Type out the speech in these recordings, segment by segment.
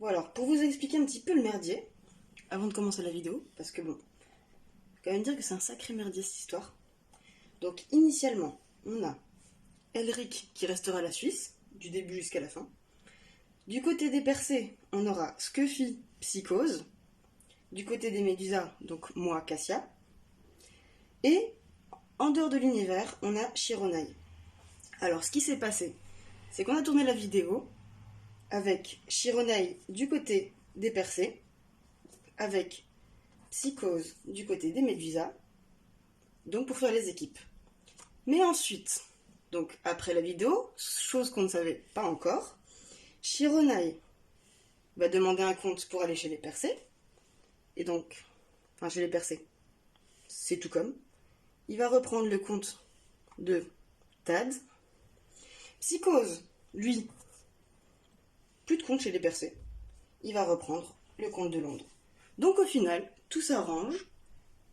Bon alors, pour vous expliquer un petit peu le merdier, avant de commencer la vidéo, parce que bon, faut quand même dire que c'est un sacré merdier cette histoire. Donc initialement, on a Elric qui restera la Suisse, du début jusqu'à la fin. Du côté des Persées, on aura Scuffy, Psychose. Du côté des Médusas, donc moi, Cassia. Et en dehors de l'univers, on a Shironai. Alors ce qui s'est passé, c'est qu'on a tourné la vidéo avec Shironai du côté des Persées, avec Psychose du côté des Médusas, donc pour faire les équipes. Mais ensuite, donc après la vidéo, chose qu'on ne savait pas encore, Shironai va demander un compte pour aller chez les Persées, et donc, enfin chez les Persées, c'est tout comme. Il va reprendre le compte de Tad. Psychose, lui, plus de compte chez les Persées. Il va reprendre le compte de Londres. Donc au final, tout s'arrange.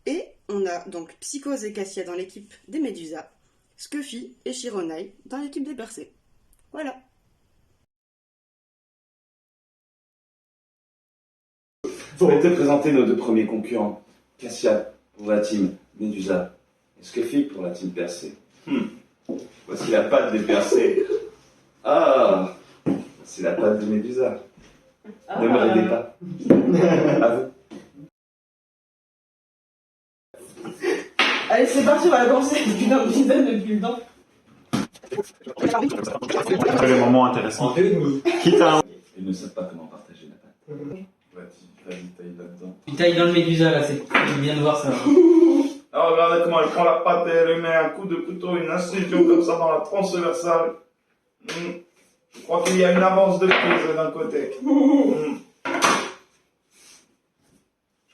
Et on a donc Psychose et Cassia dans l'équipe des Médusas, Scuffy et Shironai dans l'équipe des Persées. Voilà. Je vais te présenter nos deux premiers concurrents. Cassia pour la team Médusa et Scuffy pour la team Persée. Voici la patte des Persées. Ah, c'est la patte de Médusa. Ne me raidez pas. À vous. Allez, c'est parti, on va commencer depuis le temps. Les moments intéressants. Quitte à... Ils ne savent pas comment partager la patte. Vas-y, taille là-dedans. Il taille dans le Médusa là, c'est bien de voir ça. Ah, regardez comment elle prend la patte et elle lui met un coup de couteau, une incision comme ça dans la transversale. Je crois qu'il y a une avance de prise d'un côté. Je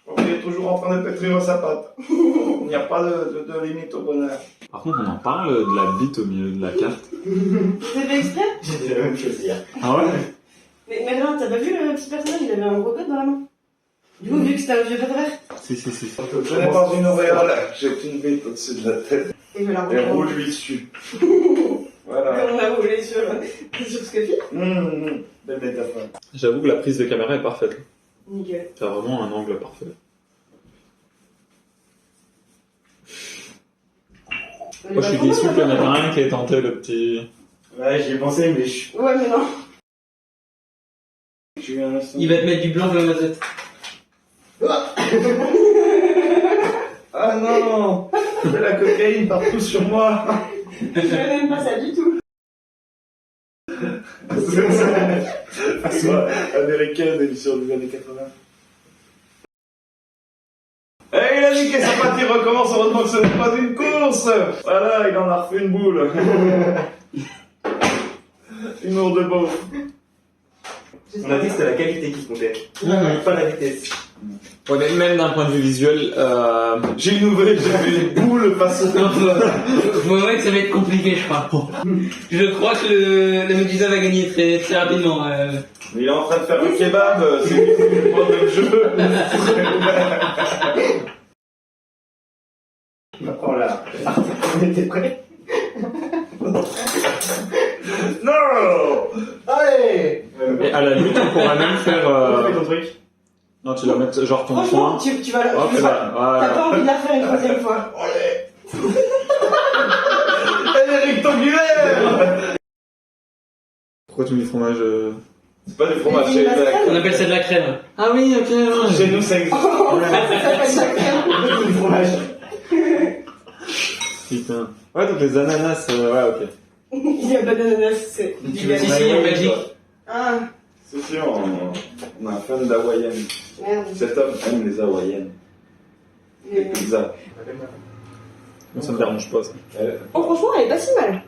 crois qu'il est toujours en train de pétrir sa patte. Il n'y a pas de limite au bonheur. Par contre, on en parle de la bite au milieu de la carte. C'est fait exprès? J'ai dit la même chose hier. Ah ouais? Mais non, t'as pas vu le petit personnage, il avait un gros code dans la main. Du coup, vu que c'était un vieux code vert, Si. Je n'ai pas une auréole, j'ai une bite au-dessus de la tête. et je la Et reprends. roule lui dessus. Voilà. On a roulé sur Scuffy. Belle métaphore. J'avoue que la prise de caméra est parfaite. Nickel. T'as vraiment un angle parfait. Moi, je suis déçu qu'il y en ait pas un qui ait tenté le petit... Ouais, j'y ai pensé, mais je... Ouais, mais non. J'ai eu un instant. Il va te mettre du blanc dans la tête. Ah non! De la cocaïne partout sur moi! Je n'aime pas ça du tout. Façon américaine, émission des années 80. Eh, il a dit que sa patte, il recommence, heureusement que ce n'est pas une course! Voilà, il en a refait une boule. Humour de beauf. On a dit que c'était la qualité qui comptait, pas la vitesse. Ouais, mais même d'un point de vue visuel, J'ai innové, j'ai fait une boule face au... Non, je vois que ça va être compliqué, je crois. Je crois que le Médusa va gagner très, très rapidement. Il est en train de faire un kebab, c'est le point de jeu. Oh là, on était prêts. Non! Allez! et à la limite, on pourrait même faire... Fais ton truc. Non, tu vas mettre genre ton Franchement, point. tu vas la. Hop, et là, T'as voilà. pas envie de la faire une troisième fois. Elle est rectangulaire! Pourquoi tu mets du fromage C'est pas du fromage, Il c'est y a de la la crème. On appelle ça de la crème. Ah oui, ok. ouais. Chez nous, ça existe. Oh, ça s'appelle la crème. Du fromage. Putain. Ouais, donc les ananas, ouais, ok. Il y a pas d'ananas, c'est. Si, si, en Belgique. Ah, C'est sûr, on a un fan d'hawaïenne. merde. Cet homme aime les hawaïennes. Les Mais- pizzas. Moi, ça me dérange pas, ça. Oh, franchement, elle est pas si mal.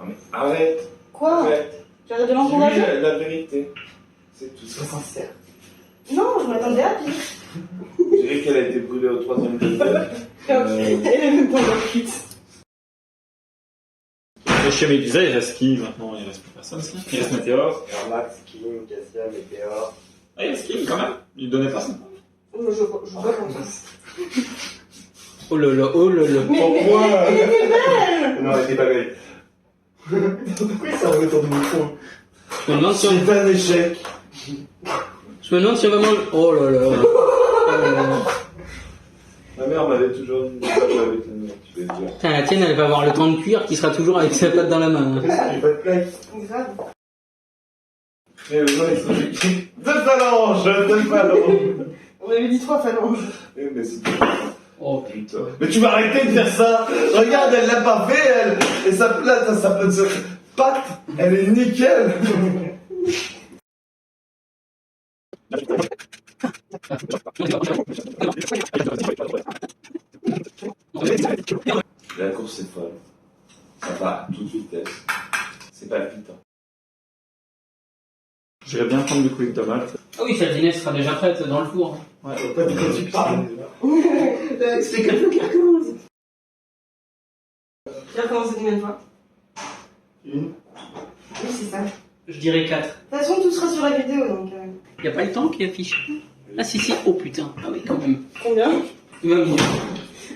Non mais arrête, Quoi? arrête. J'arrête de Dis l'encourager? la vérité. C'est tout ça. Sois sincère. Non, je m'attendais à pire. Je dirais qu'elle a été brûlée au 3e degré. Elle est même pas dans le kit. Et chez Médusa, il reste qui maintenant? Il reste plus personne, si. Il reste Météor. Alors Max, Kim, Cassia, Météor. Ah, il reste qui quand même? Il donnait pas ça. Je vois comme ça. Oh là là, oh là là. Pourquoi Elle était belle! Non, elle était pas belle. Pourquoi ça remet autour de mon micro? Je me demande si on... C'est un échec. Je me demande si on va manger. Oh là là. Ma mère m'avait toujours dit de pas jouer avec la nourriture, je vais te dire. Putain, la tienne, elle va avoir le temps de cuire qui sera toujours avec sa patte dans la main. J'ai pas de plaque. Grave. Mais ouais, deux phalanges. On avait dit 3 phalanges. Eh, mais c'est Oh putain. Mais tu vas arrêter de faire ça. Regarde, elle l'a pas fait, elle. Et sa plate, sa patte, elle est nickel. La course est folle. Ça va à toute vitesse. C'est palpitant. J'irais bien prendre du coulis de tomate. Ah oui, sa dîner sera déjà prête dans le four. Ouais. Pas de quoi tu parles. C'est quelqu'un qui recommence. Qui a recommencé combien de fois? Une. Oui, c'est ça. Je dirais 4. De toute façon, tout sera sur la vidéo, donc... Y a pas le temps qui affiche. Ah si si, oh putain. Ah oui, quand même. Combien? 20 minutes.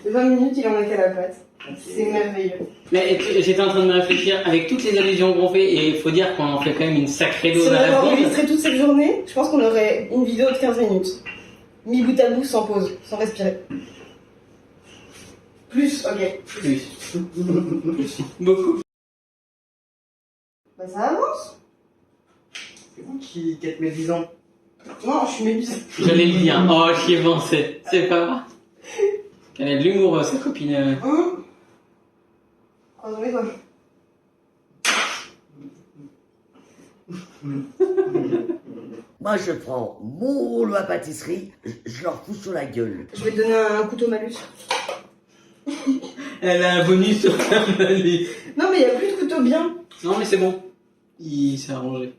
20 minutes, il en a qu'à la patte. C'est merveilleux. Mais j'étais en train de me réfléchir, avec toutes les allusions qu'on fait, et il faut dire qu'on en fait quand même une sacrée Si dose on à avait la fois. enregistré toute cette journée, je pense qu'on aurait une vidéo de 15 minutes. Mis bout à bout, sans pause, sans respirer. Plus, ok. Plus. Beaucoup. Bah ça avance. C'est vous qui êtes mes 10 ans. Non, je suis médusée. J'allais le dire. Oh, j'y ai pensé. C'est pas vrai. Elle a de l'humour, sa copine. Croisons les doigts. Moi, je prends mon rouleau à pâtisserie, je leur fous sur la gueule. Je vais te donner un couteau malus. Elle a un bonus sur la malus. Non, mais il n'y a plus de couteau bien. Non, mais c'est bon. Il s'est arrangé.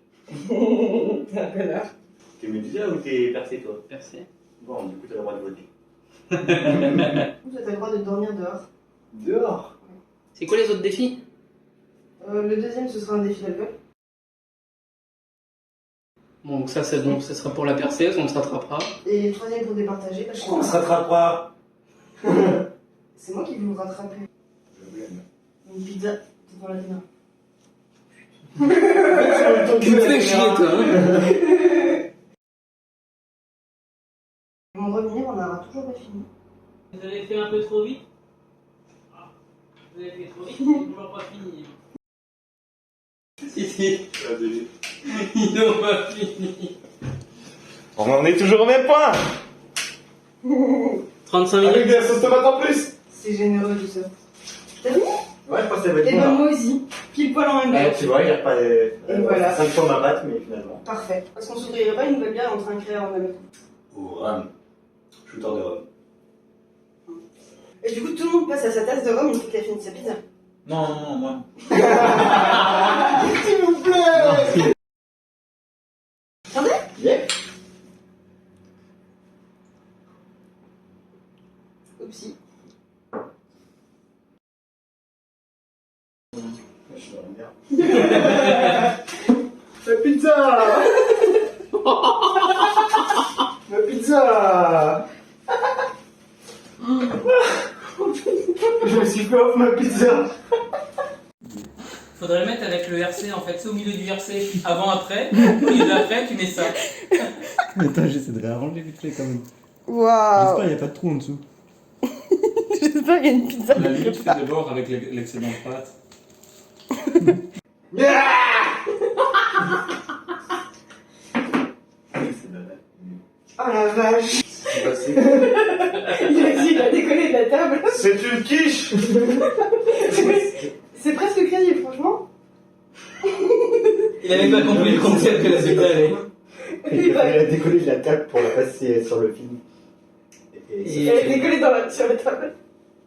T'es un connard. T'es médusa ou t'es percé, toi? Merci. Bon, du coup, t'as le droit de voter. Toi, t'as le droit de dormir dehors. Dehors. C'est quoi les autres défis? Le deuxième, ce sera un défi d'alcool. Bon, donc ça, c'est bon, ce sera pour la perceuse, on se rattrapera. Et le troisième pour départager. Parce que On se rattrapera. c'est moi qui vais vous rattraper. Une pizza devant la dîner. Tu me fais chier, toi. Hein. Mon revenir, on n'aura toujours pas fini. Vous avez fait un peu trop vite? Vous avez fait trop vite, c'est toujours pas fini. Si, si. Ils n'ont pas fini. On en est toujours au même point. 35 Avec minutes. de la sauce tomate en plus. C'est généreux tout ça. T'as vu? Ouais, je pense que ça va être Et bon. ben là. moi aussi. Pile poil en même Ouais, temps. tu vois, il n'y a pas de. voilà. 5 fois ma batte, mais finalement. Parfait. Parce qu'on s'ouvrirait pas une nouvelle bière entre un créa en même temps. Ou rhum. Shooter de rhum. Et du coup, tout le monde passe à sa tasse de rhum une fois qu'il a fini sa pizza. Non, non, non, moi. S'il vous plaît! Attendez? Yep. Oupsie. Je vais revenir. La pizza. Ma pizza. Je me suis fait off ma pizza. Faudrait le mettre avec le RC en fait, c'est au milieu du RC. Avant, après, au milieu d'après, tu mets ça. Attends, j'essaie de réarranger vite fait quand même. Waouh! J'espère qu'il n'y a pas de trou en dessous. J'espère qu'il y a une pizza. La limite, tu fais des bords avec l'excédent de pâte. Oh la vache! C'est passé. Il a décollé de la table. C'est une quiche. C'est presque crédible, franchement. Il avait pas compris le concept de la pizza. Il a décollé de la table pour la passer sur le film. Il a décollé sur la table.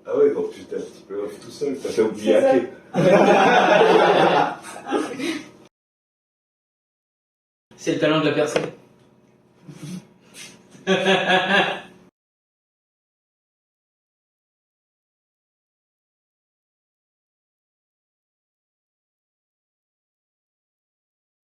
Ah ouais, donc tu t'es un petit peu off tout seul. T'as fait oublier C'est ça. hacker. C'est le talent de la personne.